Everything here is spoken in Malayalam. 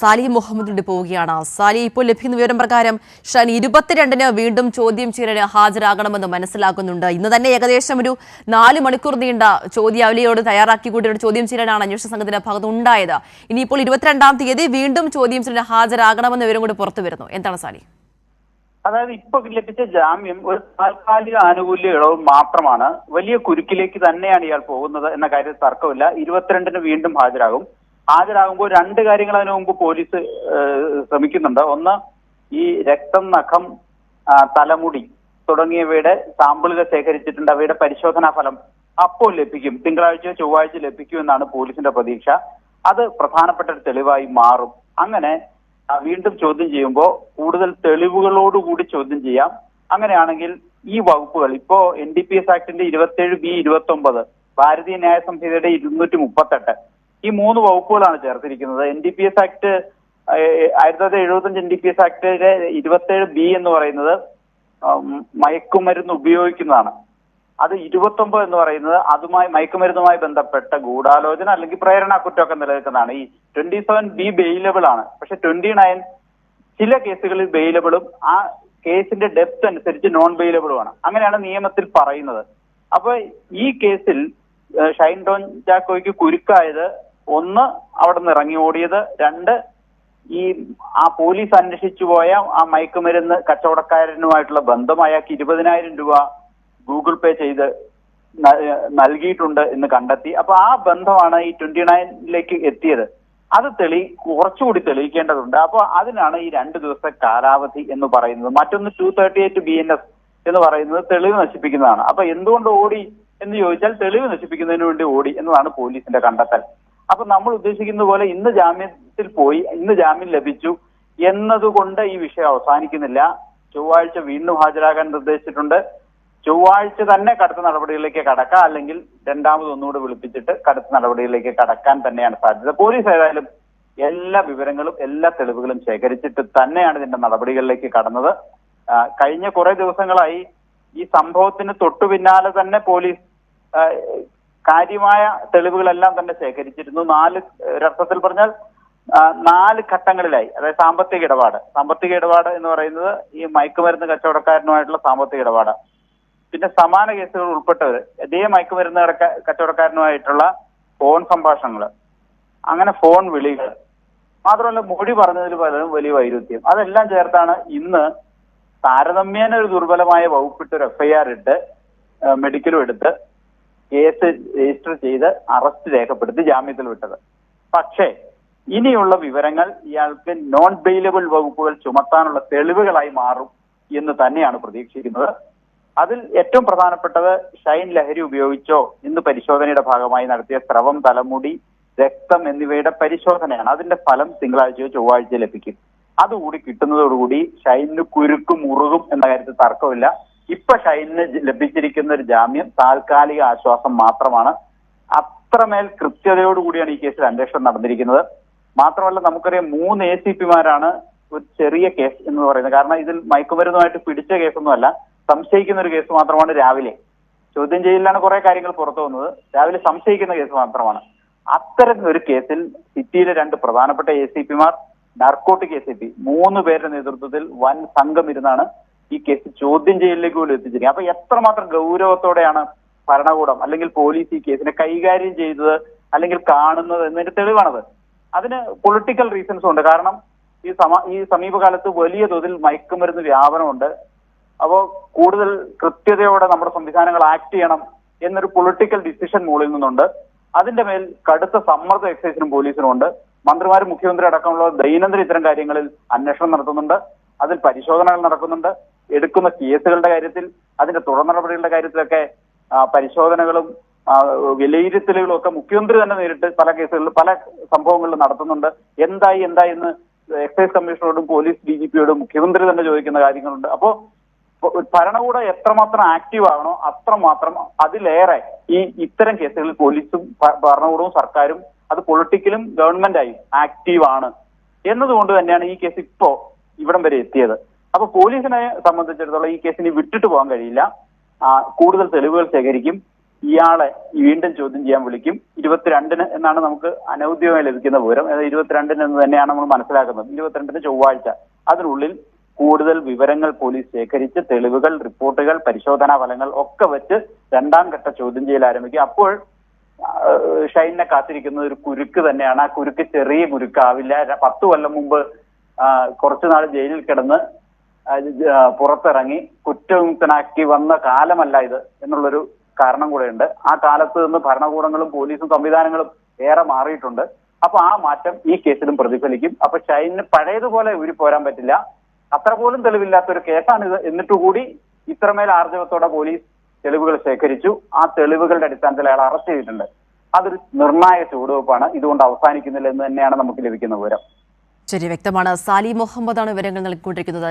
സാലി മുഹമ്മദിലൂടെ പോവുകയാണ്. സാലി, ഇപ്പോൾ ലഭിക്കുന്ന വിവരം പ്രകാരം ഷാൻ 22-ന് വീണ്ടും ചോദ്യം ചെയ്യലിന് ഹാജരാകണമെന്ന് മനസ്സിലാക്കുന്നുണ്ട്. ഇന്ന് തന്നെ ഏകദേശം ഒരു 4 മണിക്കൂർ നീണ്ട ചോദ്യാവലിയോട് തയ്യാറാക്കിക്കൂടിയുള്ള ചോദ്യം ചെയ്യലാണ് അന്വേഷണ സംഘത്തിന്റെ ഭാഗത്ത് ഉണ്ടായത്. ഇനിയിപ്പോൾ 22-ാം തീയതി വീണ്ടും ചോദ്യം ചെയ്യലിന് ഹാജരാകണമെന്ന വിവരം കൂടി പുറത്തു വരുന്നു. എന്താണ് സാലി? അതായത് ഇപ്പൊ ലഭിച്ച ജാമ്യം ഒരു താൽക്കാലിക ആനുകൂല്യ ഇളവ് മാത്രമാണ്. വലിയ കുരുക്കിലേക്ക് തന്നെയാണ് ഇയാൾ പോകുന്നത് എന്ന കാര്യത്തിൽ തർക്കമില്ല. 22-ന് വീണ്ടും ഹാജരാകുമ്പോൾ 2 കാര്യങ്ങൾ അതിനു മുമ്പ് പോലീസ് ശ്രമിക്കുന്നുണ്ട്. ഒന്ന്, ഈ രക്തം, നഖം, തലമുടി തുടങ്ങിയവയുടെ സാമ്പിളുകൾ ശേഖരിച്ചിട്ടുണ്ട്. അവയുടെ പരിശോധനാ ഫലം അപ്പോൾ ലഭിക്കും, തിങ്കളാഴ്ചയോ ചൊവ്വാഴ്ച ലഭിക്കും എന്നാണ് പോലീസിന്റെ പ്രതീക്ഷ. അത് പ്രധാനപ്പെട്ട ഒരു തെളിവായി മാറും. അങ്ങനെ വീണ്ടും ചോദ്യം ചെയ്യുമ്പോൾ കൂടുതൽ തെളിവുകളോടുകൂടി ചോദ്യം ചെയ്യാം. അങ്ങനെയാണെങ്കിൽ ഈ വകുപ്പുകൾ ഇപ്പോ NDPS ആക്ടിന്റെ 27B, 29, ഭാരതീയ ന്യായ സംഹിതയുടെ 238 ഈ 3 വകുപ്പുകളാണ് ചേർത്തിരിക്കുന്നത്. NDPS ആക്ട് 1975 NDPS ആക്ടിലെ 27B എന്ന് പറയുന്നത് മയക്കുമരുന്ന് ഉപയോഗിക്കുന്നതാണ്. അത് 29 എന്ന് പറയുന്നത് മയക്കുമരുന്നുമായി ബന്ധപ്പെട്ട ഗൂഢാലോചന അല്ലെങ്കിൽ പ്രേരണ കുറ്റമൊക്കെ നിലനിൽക്കുന്നതാണ്. ഈ 27B ബെയിലബിൾ ആണ്. പക്ഷെ 29 ചില കേസുകളിൽ ബെയിലബിളും ആ കേസിന്റെ ഡെപ്ത് അനുസരിച്ച് നോൺ ബെയിലബിളുമാണ്. അങ്ങനെയാണ് നിയമത്തിൽ പറയുന്നത്. അപ്പൊ ഈ കേസിൽ ഷൈൻ ടോം ചാക്കോയ്ക്ക് കുരുക്കായത്, 1, അവിടെ നിന്ന് ഇറങ്ങി ഓടിയത്, 2, ആ പോലീസ് അന്വേഷിച്ചു പോയ ആ മയക്കുമരുന്ന് കച്ചവടക്കാരനുമായിട്ടുള്ള ബന്ധം. അയാൾക്ക് 20,000 രൂപ ഗൂഗിൾ പേ ചെയ്ത് നൽകിയിട്ടുണ്ട് എന്ന് കണ്ടെത്തി. അപ്പൊ ആ ബന്ധമാണ് ഈ 29ലേക്ക് എത്തിയത്. അത് കുറച്ചുകൂടി തെളിയിക്കേണ്ടതുണ്ട്. അപ്പൊ അതിനാണ് ഈ 2 ദിവസത്തെ കാലാവധി എന്ന് പറയുന്നത്. മറ്റൊന്ന് 238 BNS എന്ന് പറയുന്നത് തെളിവ് നശിപ്പിക്കുന്നതാണ്. അപ്പൊ എന്തുകൊണ്ട് ഓടി എന്ന് ചോദിച്ചാൽ തെളിവ് നശിപ്പിക്കുന്നതിന് വേണ്ടി ഓടി എന്നതാണ് പോലീസിന്റെ കണ്ടെത്തൽ. അപ്പൊ നമ്മൾ ഉദ്ദേശിക്കുന്ന പോലെ ഇന്ന് ജാമ്യത്തിൽ പോയി, ഇന്ന് ജാമ്യം ലഭിച്ചു എന്നതുകൊണ്ട് ഈ വിഷയം അവസാനിക്കുന്നില്ല. ചൊവ്വാഴ്ച വീണ്ടും ഹാജരാകാൻ നിർദ്ദേശിച്ചിട്ടുണ്ട്. ചൊവ്വാഴ്ച തന്നെ കടുത്ത നടപടികളിലേക്ക് കടക്കാം, അല്ലെങ്കിൽ ഒന്നുകൂടെ വിളിപ്പിച്ചിട്ട് കടുത്ത നടപടികളിലേക്ക് കടക്കാൻ തന്നെയാണ് സാധ്യത. പോലീസ് ഏതായാലും എല്ലാ വിവരങ്ങളും എല്ലാ തെളിവുകളും ശേഖരിച്ചിട്ട് തന്നെയാണ് ഇതിന്റെ നടപടികളിലേക്ക് കടന്നത്. കഴിഞ്ഞ കുറെ ദിവസങ്ങളായി ഈ സംഭവത്തിന് തൊട്ടു പിന്നാലെ തന്നെ പോലീസ് കാര്യമായ തെളിവുകളെല്ലാം തന്നെ ശേഖരിച്ചിരുന്നു. 4 അർത്ഥത്തിൽ പറഞ്ഞാൽ 4 ഘട്ടങ്ങളിലായി. അതായത് സാമ്പത്തിക ഇടപാട് എന്ന് പറയുന്നത് ഈ മയക്കുമരുന്ന് കച്ചവടക്കാരനുമായിട്ടുള്ള സാമ്പത്തിക ഇടപാട്, പിന്നെ സമാന കേസുകൾ ഉൾപ്പെട്ടവർ ഇതേ മയക്കുമരുന്ന് കച്ചവടക്കാരനുമായിട്ടുള്ള ഫോൺ സംഭാഷണങ്ങൾ, അങ്ങനെ ഫോൺ വിളികൾ, മാത്രമല്ല മൊഴി പറഞ്ഞതിൽ പലരും വലിയ വൈരുദ്ധ്യം, അതെല്ലാം ചേർത്താണ് ഇന്ന് താരതമ്യേന ഒരു ദുർബലമായ വകുപ്പിട്ട് ഒരു FIR ഇട്ട് മെഡിക്കലും എടുത്ത് കേസ് രജിസ്റ്റർ ചെയ്ത് അറസ്റ്റ് രേഖപ്പെടുത്തി ജാമ്യത്തിൽ വിട്ടത്. പക്ഷേ ഇനിയുള്ള വിവരങ്ങൾ ഇയാൾക്ക് നോൺ ബെയിലബിൾ വകുപ്പുകൾ ചുമത്താനുള്ള തെളിവുകളായി മാറും എന്ന് തന്നെയാണ് പ്രതീക്ഷിക്കുന്നത്. അതിൽ ഏറ്റവും പ്രധാനപ്പെട്ടത് ഷൈൻ ലഹരി ഉപയോഗിച്ചോ ഇന്ന് പരിശോധനയുടെ ഭാഗമായി നടത്തിയ സ്രവം, തലമുടി, രക്തം എന്നിവയുടെ പരിശോധനയാണ്. അതിന്റെ ഫലം തിങ്കളാഴ്ചയോ ചൊവ്വാഴ്ചയോ ലഭിക്കും. അതുകൂടി കിട്ടുന്നതോടുകൂടി ഷൈനിന് കുരുക്കും മുറുകും എന്ന കാര്യത്തിൽ തർക്കമില്ല. ഇപ്പൊ ഷൈനിന് ലഭിച്ചിരിക്കുന്ന ഒരു ജാമ്യം താൽക്കാലിക ആശ്വാസം മാത്രമാണ്. അത്രമേൽ കൃത്യതയോടുകൂടിയാണ് ഈ കേസിൽ അന്വേഷണം നടന്നിരിക്കുന്നത്. മാത്രമല്ല നമുക്കറിയാം 3 ACPമാരാണ് ഒരു ചെറിയ കേസ് എന്ന് പറയുന്നത്. കാരണം ഇതിൽ മയക്കുമരുന്നുമായിട്ട് പിടിച്ച കേസൊന്നുമല്ല, സംശയിക്കുന്ന ഒരു കേസ് മാത്രമാണ്. രാവിലെ ചോദ്യം ചെയ്യലിലാണ് കുറെ കാര്യങ്ങൾ പുറത്തു വന്നത്. രാവിലെ സംശയിക്കുന്ന കേസ് മാത്രമാണ്. അത്തരം ഒരു കേസിൽ സിറ്റിയിലെ 2 പ്രധാനപ്പെട്ട ACPമാർ, നാർക്കോട്ടിക് ACP 3 പേരുടെ നേതൃത്വത്തിൽ വൻ സംഘം ഇരുന്നാണ് ഈ കേസ് ചോദ്യം ചെയ്യലിലേക്ക് പോലും എത്തിച്ചിരിക്കുന്നത്. അപ്പൊ എത്രമാത്രം ഗൗരവത്തോടെയാണ് ഭരണകൂടം അല്ലെങ്കിൽ പോലീസ് ഈ കേസിനെ കൈകാര്യം ചെയ്തത് അല്ലെങ്കിൽ കാണുന്നത് എന്നതിന്റെ തെളിവാണത്. അതിന് പൊളിറ്റിക്കൽ റീസൺസും ഉണ്ട്. കാരണം ഈ സമീപകാലത്ത് വലിയ തോതിൽ മയക്കുമരുന്ന് വ്യാപനമുണ്ട്. അപ്പോൾ കൂടുതൽ കൃത്യതയോടെ നമ്മുടെ സംവിധാനങ്ങൾ ആക്ട് ചെയ്യണം എന്നൊരു പൊളിറ്റിക്കൽ ഡിസിഷൻ മുകളിൽ നിന്നുണ്ട്. അതിന്റെ മേൽ കടുത്ത സമ്മർദ്ദം എക്സൈസിനും പോലീസിനും ഉണ്ട്. മന്ത്രിമാരും മുഖ്യമന്ത്രി അടക്കമുള്ള ദൈനംദിന ഇത്തരം കാര്യങ്ങളിൽ അന്വേഷണം നടത്തുന്നുണ്ട്. അതിൽ പരിശോധനകൾ നടക്കുന്നുണ്ട്. എടുക്കുന്ന കേസുകളുടെ കാര്യത്തിൽ, അതിന്റെ തുടർ നടപടികളുടെ കാര്യത്തിലൊക്കെ പരിശോധനകളും വിലയിരുത്തലുകളും ഒക്കെ മുഖ്യമന്ത്രി തന്നെ നേരിട്ട് പല കേസുകളിലും പല സംഭവങ്ങളിലും നടത്തുന്നുണ്ട്. എന്തായി എന്ന് എക്സൈസ് കമ്മീഷണറോടും പോലീസ് DGPയോടും മുഖ്യമന്ത്രി തന്നെ ചോദിക്കുന്ന കാര്യങ്ങളുണ്ട്. അപ്പോ ഭരണകൂടം എത്രമാത്രം ആക്റ്റീവ് ആകണോ അത്രമാത്രം അതിലേറെ ഇത്തരം കേസുകളിൽ പോലീസും ഭരണകൂടവും സർക്കാരും, അത് പൊളിറ്റിക്കലും ഗവൺമെന്റായും ആക്റ്റീവ് ആണ് എന്നതുകൊണ്ട് തന്നെയാണ് ഈ കേസ് ഇപ്പോ ഇവിടം വരെ എത്തിയത്. അപ്പൊ പോലീസിനെ സംബന്ധിച്ചിടത്തോളം ഈ കേസിന് വിട്ടിട്ട് പോകാൻ കഴിയില്ല. കൂടുതൽ തെളിവുകൾ ശേഖരിക്കും. ഇയാളെ വീണ്ടും ചോദ്യം ചെയ്യാൻ വിളിക്കും. 22-ന് എന്നാണ് നമുക്ക് അനൗദ്യോഗികമായി ലഭിക്കുന്ന വിവരം. അതായത് 22-ന് എന്ന് തന്നെയാണ് നമ്മൾ മനസ്സിലാക്കുന്നത്. 22-ന് ചൊവ്വാഴ്ച. അതിനുള്ളിൽ കൂടുതൽ വിവരങ്ങൾ പോലീസ് ശേഖരിച്ച് തെളിവുകൾ, റിപ്പോർട്ടുകൾ, പരിശോധനാ ഫലങ്ങൾ ഒക്കെ വെച്ച് രണ്ടാം ഘട്ട ചോദ്യം ചെയ്യൽ ആരംഭിക്കും. അപ്പോൾ ഷൈനിനെ കാത്തിരിക്കുന്നത് ഒരു കുരുക്ക് തന്നെയാണ്. ആ കുരുക്ക് ചെറിയ കുരുക്കാവില്ല. 10 കൊല്ലം മുമ്പ് കുറച്ചുനാൾ ജയിലിൽ കിടന്ന് പുറത്തിറങ്ങി കുറ്റവിമുക്തനാക്കി വന്ന കാലമല്ല ഇത് എന്നുള്ളൊരു കാരണം കൂടെയുണ്ട്. ആ കാലത്ത് നിന്ന് ഭരണകൂടങ്ങളും പോലീസും സംവിധാനങ്ങളും ഏറെ മാറിയിട്ടുണ്ട്. അപ്പൊ ആ മാറ്റം ഈ കേസിലും പ്രതിഫലിക്കും. അപ്പൊ ഷൈനിന് പഴയതുപോലെ ഊരിപ്പോരാൻ പറ്റില്ല. അത്ര പോലും തെളിവില്ലാത്തൊരു കേസാണിത്. എന്നിട്ടുകൂടി ഇത്രമേൽ ആർജവത്തോടെ പോലീസ് തെളിവുകൾ ശേഖരിച്ചു. ആ തെളിവുകളുടെ അടിസ്ഥാനത്തിൽ അയാൾ അറസ്റ്റ് ചെയ്തിട്ടുണ്ട്. അതൊരു നിർണായക ചുവടുവെപ്പാണ്. ഇതുകൊണ്ട് അവസാനിക്കുന്നില്ല എന്ന് തന്നെയാണ് നമുക്ക് ലഭിക്കുന്ന വിവരം. ശരി, വ്യക്തമാണ്. സാലി മുഹമ്മദാണ് വിവരങ്ങൾ നൽകിക്കൊണ്ടിരിക്കുന്നത്.